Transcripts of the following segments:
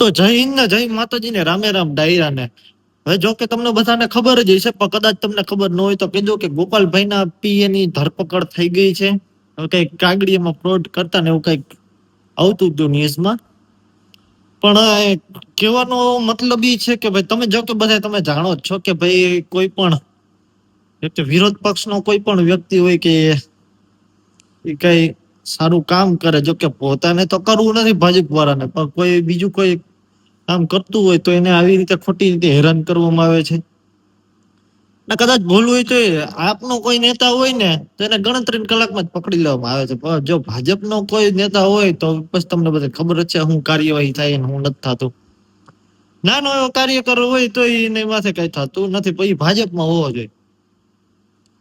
તો જય હિન્દ ને જય માતાજી ને રામે રામ ડાયરા ને. હવે જો કે તમને બધાને ખબર જ હશે, પણ કદાચ તમને ખબર ન હોય તો કીધું કે ગોપાલભાઈ ના પીએ ની ધરપકડ થઈ ગઈ છે. હવે કઈક કાગડીમાં ફ્રોડ કરતા ને એવું કઈક આવતું હતું ન્યૂઝમાં. પણ કહેવાનો મતલબ એ છે કે ભાઈ તમે જો કે બધા તમે જાણો જ છો કે ભાઈ કોઈ પણ વિરોધ પક્ષનો કોઈ પણ વ્યક્તિ હોય કે એ કઈ સારું કામ કરે, જો કે પોતાને તો કરવું નથી ભાજપ વાળાને, પણ કોઈ બીજું કોઈ કામ કરતું હોય તો એને આવી રીતે ખોટી રીતે હેરાન કરવામાં આવે છે. ને કદાચ ભૂલ હોય તો આપનો કોઈ નેતા હોય ને તો એને ગણતરી કલાકમાં જ પકડી લેવામાં આવે છે. પણ જો ભાજપનો કોઈ નેતા હોય તો બસ તમને બધે ખબર જ છે હું કાર્યવાહી થાય ને હું નથી થતું. નાનો એવો કાર્યકર હોય તો એની માથે કઈ થતું નથી, પછી ભાજપમાં હોવો જોઈએ.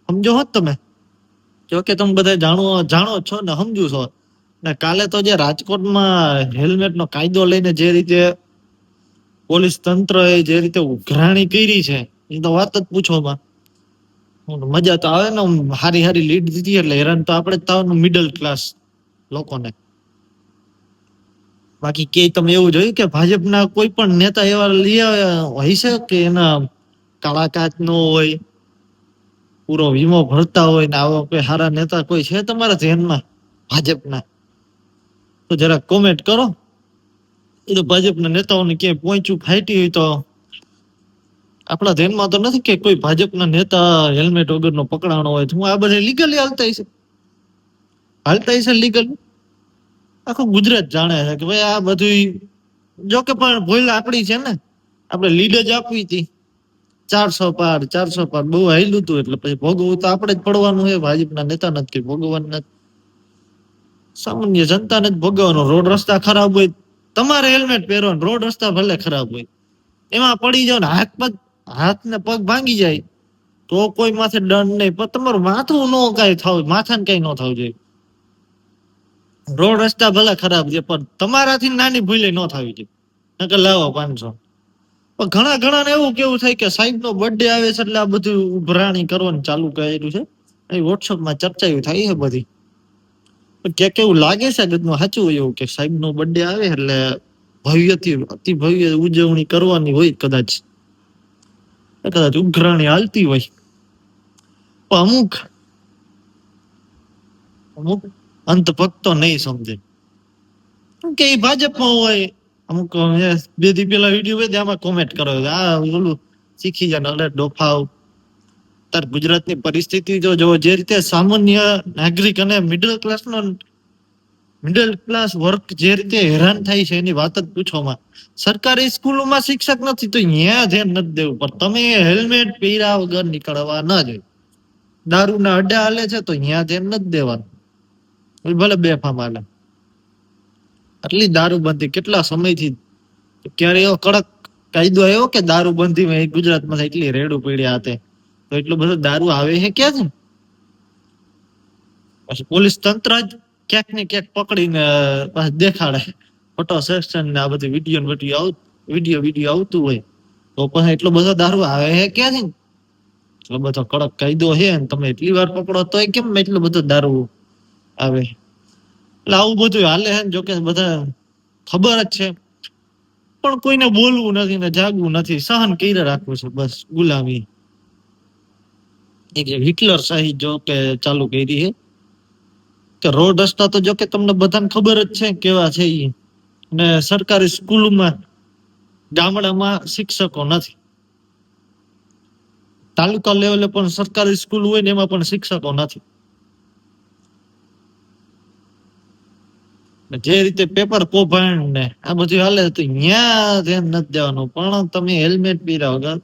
સમજો હોત તમે, જો કે તમે બધા જાણો છો ને સમજુ છો. ને કાલે તો જે રાજકોટમાં હેલ્મેટ નો કાયદો લઈને જે રીતે પોલીસ તંત્ર એ જે રીતે ઉઘરાણી કરી છે એ તો વાત જ પૂછોમાં. મજા તો આવે ને, હારી હારી લીડ દીધી એટલે હેરાન તો આપણે જ થવાનું મિડલ ક્લાસ લોકોને. બાકી કે તમે એવું જોયું કે ભાજપના કોઈ પણ નેતા એવા લઈ હોય છે કે એના કાળા કાચ નો હોય, પૂરો વીમો ભરતા હોય ને આવો કોઈ સારા નેતા કોઈ છે તમારા ધ્યાનમાં ભાજપના? તો જરા કોમેન્ટ કરો. એ તો ભાજપના નેતાઓને ક્યાંય પહોંચ્યું ફાઈટી હોય તો આપણા ધ્યાનમાં તો નથી કે કોઈ ભાજપના નેતા હેલ્મેટ વગરનો પકડાણો હોય. હું આ બધા લીગલી હાલતા હશે લીગલ. આખું ગુજરાત જાણે છે કે ભાઈ આ બધું જોકે પણ ભૂલ આપણી છે ને. આપણે લીડ જ આપવી હતી 400 પાર બહુ હાલ્યું હતું, એટલે પછી ભોગવવું તો આપણે જ પડવાનું છે. ભાજપના નેતા નથી ભોગવવાનું નથી, સામાન્ય જનતાને જ ભોગવવાનો. રોડ રસ્તા ખરાબ હોય તમારે હેલ્મેટ પહેરવાનું, રોડ રસ્તા ભલે ખરાબ હોય એમાં પડી જાવ ને હાથ ને પગ ભાંગી જાય તો કોઈ માથે દંડ નહીં, પણ તમારું માથું ન કઈ થવું, માથાને કઈ ન થવું જોઈએ. રોડ રસ્તા ભલે ખરાબ છે પણ તમારાથી નાની ભૂલે ન થવી જોઈએ. નકર લાવો 500. પણ ઘણા ને એવું કેવું થાય કે સાહેબ નો બર્થડે આવે છે એટલે આ બધું ઉભરાણી કરવાનું ચાલુ કરેલું છે. એ વોટ્સઅપમાં ચર્ચા થાય છે બધી. ક્યાંક એવું લાગે છે સાચું એવું કે સાહેબ નો બર્થડે આવે એટલે ભવ્યથી અતિ ભવ્ય ઉજવણી કરવાની હોય. કદાચ ઉઘરાણી હાલતી હોય. અમુક અંત ભક્તો નહીં સમજે કે એ ભાજપમાં હોય. અમુક બે દી પેલા વિડીયો આમાં કોમેન્ટ કરો આ ઓલું શીખી જાય અરે ડોફાવ. તાર ગુજરાતની પરિસ્થિતિ જો જે રીતે સામાન્ય નાગરિક અને મિડલ ક્લાસ વર્ક જે રીતે હેરાન થાય છે એની વાત જ પૂછોમાં. સરકારી સ્કૂલોમાં શિક્ષક નથી તો ત્યાં ધ્યાન નથી દેવું, પણ તમે હેલ્મેટ પહેર્યા વગર નીકળવા ના જોઈએ. દારૂ ના અડ્ડા હાલે છે તો ત્યાં ધ્યાન નથી દેવાનું, ભલે બેફામ હાલે. આટલી દારૂબંધી કેટલા સમયથી, ક્યારે એવો કડક કાયદો આવ્યો કે દારૂબંધી ગુજરાતમાં એટલી રેડું પડ્યા હતા તો એટલો બધો દારૂ આવે છે ક્યાં? પછી પોલીસ તંત્ર જ ક્યાંક ને ક્યાંક પકડીને દેખાડે ફોટો સેક્શન ને આ બધી વિડીયો આવતું હોય તો પછી એટલો બધો દારૂ આવે છે ક્યાંથી? એટલો બધો કડક કાયદો છે ને તમે એટલી વાર પકડો તોય કેમ એટલો બધો દારૂ આવે? એટલે આવું બધું હાલે છે. જોકે બધા ખબર જ છે પણ કોઈને બોલવું નથી ને જાગવું નથી, સહન કરી રાખવું છે બસ. ગુલામી એક હિટલર શાહી જો કે ચાલુ કરી છે કે રોડ રસ્તા તો જો કે તમને બધાને ખબર જ છે કેવા છે ઈ. ને સરકારી સ્કૂલોમાં ગામડામાં શિક્ષકો નથી. તાલુકા લેવલે પણ સરકારી સ્કૂલ હોય ને એમાં પણ શિક્ષકો નથી. જે રીતે પેપર કૌભાંડ ને આ બધું હાલે તો ત્યાં ધ્યાન નથી દેવાનું. પણ તમે હેલ્મેટ પહેર્યા વગર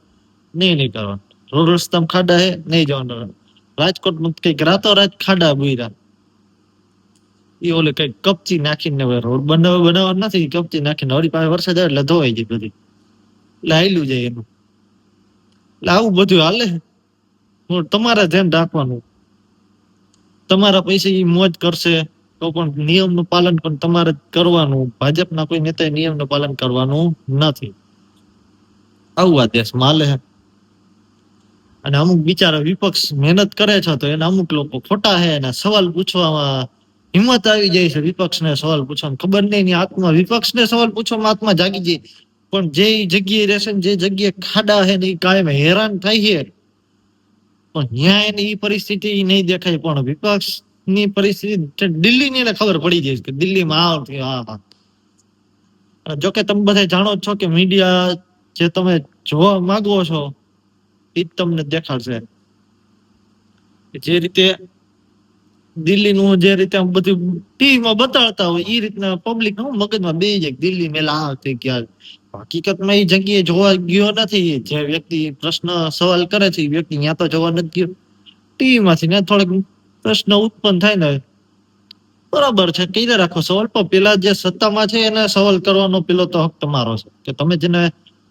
નહીં કરવાનું. રોડ રસ્તામાં ખાડા હે નહીં જવાનું. રાજકોટમાં કઈક રાતોરાત ખાડા બુર્યા. એ ઓલે કઈક કપચી નાખીને રોડ બનાવવા નથી, કપચી નાખીને વળી પાસે વરસાદ આવે એટલે ધોવાઈ જાય બધી, એટલે હાલ્યું જાય એનું. એટલે આવું બધું હાલે. તમારે ધ્યાન રાખવાનું. તમારા પૈસે એ મોજ કરશે તો પણ નિયમનું પાલન પણ તમારે કરવાનું. ભાજપના કોઈ નેતાએ નિયમનું પાલન કરવાનું નથી. આવું આ દેશમાં હાલે. અને અમુક બિચારા વિપક્ષ મહેનત કરે છે તો એના અમુક લોકો ખોટા છે અને સવાલ પૂછવામાં હિંમત આવી જાય છે વિપક્ષને સવાલ પૂછવાનો. ખબર નહીં એની આત્મા, વિપક્ષને સવાલ પૂછવામાં આત્મા જાગી જાય, પણ જે જગ્યાએ રહેશે ને જે જગ્યાએ ખાડા છે ને એ કાયમ હેરાન થાય છે, પણ ન્યાય એની ઈ પરિસ્થિતિ નહીં દેખાય. પણ વિપક્ષ ની પરિસ્થિતિ દિલ્હી ની ખબર પડી જાય કે દિલ્હીમાં હા. જોકે તમે બધા જાણો છો કે મીડિયા જે તમે જોવા માંગો છો એ જ તમને દેખાડશે. જે રીતે દિલ્હીનું જે રીતે બધું ટીવીમાં બતાડતા હોય એ રીતના પબ્લિક નું મગજમાં બે જાય દિલ્હી મેલા આ થઈ ગયા. હકીકતમાં એ જગ્યાએ જોવા ગયો નથી. જે વ્યક્તિ પ્રશ્ન સવાલ કરે છે એ વ્યક્તિ ત્યાં તો જોવા નથી ગયો. ટીવી માંથી ને થોડેક પ્રશ્ન ઉત્પન્ન થાય ને બરાબર છે કઈ રાખો સવાલ, પણ પેલા જે સત્તામાં છે એને સવાલ કરવાનો પેલો તો હક તમારો છે કે તમે જેને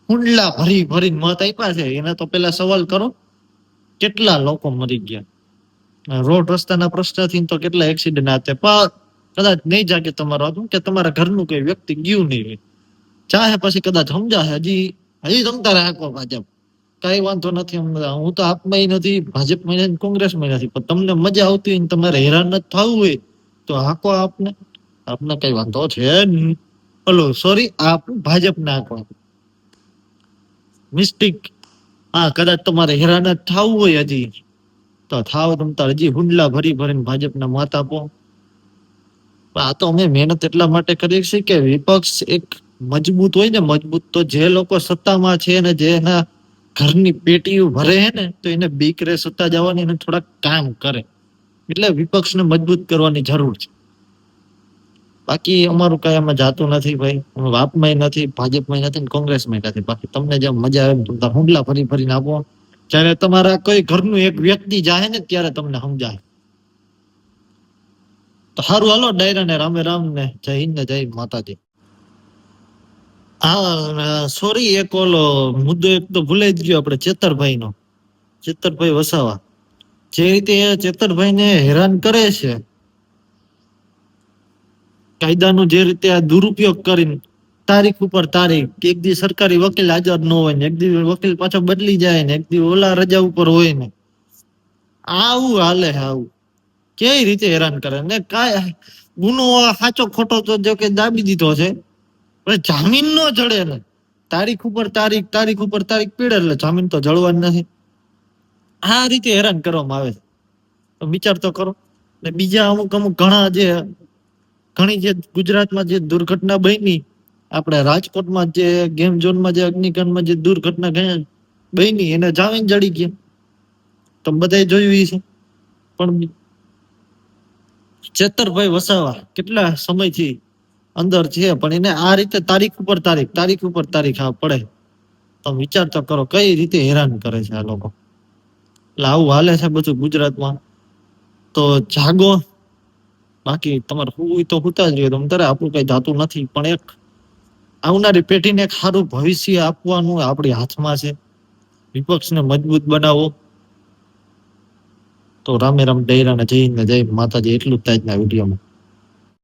હુંડલા ભરી ભરીને મત આપ્યા છે એને તો પેલા સવાલ કરો. કેટલા લોકો મરી ગયા રોડ રસ્તાના પ્રશ્નથી, તો કેટલા એક્સિડન્ટ આતે, પણ કદાચ નહીં જાગે તમારો કે તમારા ઘરનું કોઈ વ્યક્તિ ગયું નહીં હોય. ચાહે પછી કદાચ સમજાશે. હજી જમતા રાખો ભાજપ, કઈ વાંધો નથી. હું તો આપમાં નથી, ભાજપમાં નથી, કોંગ્રેસમાં નથી, પણ તમને મજા આવતી હોય ને તમારે હેરાન નથી થવું હોય તો હાકો આપને કઈ વાંધો છે. ઓલો સોરી આપ ભાજપ ના હાકો મિસ્ટેક. હા કદાચ તમારે હેરાન જ થવું હોય હજી તો થાવ, તમ તાર હજી હુંડલા ભરી ભરીને ભાજપના મત આપો. આ તો અમે મહેનત એટલા માટે કરીએ છીએ કે વિપક્ષ એક મજબૂત હોય ને, મજબૂત તો જે લોકો સત્તામાં છે ને જે એના ઘરની પેટીઓ ભરે છે ને તો એને બીક રે સત્તા જવાની, એને થોડાક કામ કરે. એટલે વિપક્ષને મજબૂત કરવાની જરૂર છે. બાકી અમારું કઈ એમાં જાતું નથી ભાઈ. વાપમાં નથી, ભાજપમાં નથી, કોંગ્રેસમાં નથી. બાકી તમને જેમ મજા આવે તમે હુંડલા ફરી ફરીને આપો. જયારે તમારા કોઈ ઘરનું એક વ્યક્તિ જાય ને ત્યારે તમને સમજાય. તો સારું હાલો ડાયરા ને રામે રામ ને જય હિન્દ ને જય માતાજી. હા સોરી એક ઓલો મુદ્દો એક તો ભૂલાઈ જ ગયો આપણે ચેતરભાઈ નો. ચેતરભાઈ વસાવા જે રીતે ચેતરભાઈ ને હેરાન કરે છે, કાયદાનો જે રીતે આ દુરુપયોગ કરીને તારીખ ઉપર તારીખ, એક દી સરકારી વકીલ હાજર ન હોય ને એક દી વકીલ પાછો બદલી જાય ને એક દી ઓલા રજા ઉપર હોય ને આવું હાલે. આવું કેવી રીતે હેરાન કરે ને, કાંઈ ગુનો સાચો ખોટો તો જો કે દાબી દીધો છે, પણ જામીન નો જડે ને. તારીખ ઉપર તારીખ, તારીખ ઉપર તારીખ પીડે એટલે જામીન તો જળવાની નથી. આ રીતે હેરાન કરવામાં આવે છે. તો વિચાર તો કરો. ને બીજા અમુક અમુક ઘણી જે ગુજરાતમાં જે દુર્ઘટના બની, આપણે રાજકોટમાં જે ગેમ ઝોનમાં જે અગ્નિકાંડમાં જે દુર્ઘટના બની એને જામીન જડી ગયા. તમે બધાએ જોયું છે. પણ ચેતરભાઈ વસાવા કેટલા સમયથી અંદર છે, પણ એને આ રીતે તારીખ ઉપર તારીખ, તારીખ ઉપર તારીખ આ પડે. તમે વિચાર તો કરો કઈ રીતે હેરાન કરે છે આ લોકો. એટલે આવું હાલે છે બધું ગુજરાતમાં. તો જાગો. બાકી તમારે હું તો હુતા જ રહ્યો તારે આપણું કઈ જાતું નથી, પણ એક આવનારી પેઢીને એક સારું ભવિષ્ય આપવાનું આપણી હાથમાં છે. વિપક્ષને મજબૂત બનાવો. તો રામે રામ ડૈરા ને જય માતાજી એટલું જ થાય વિડીયોમાં.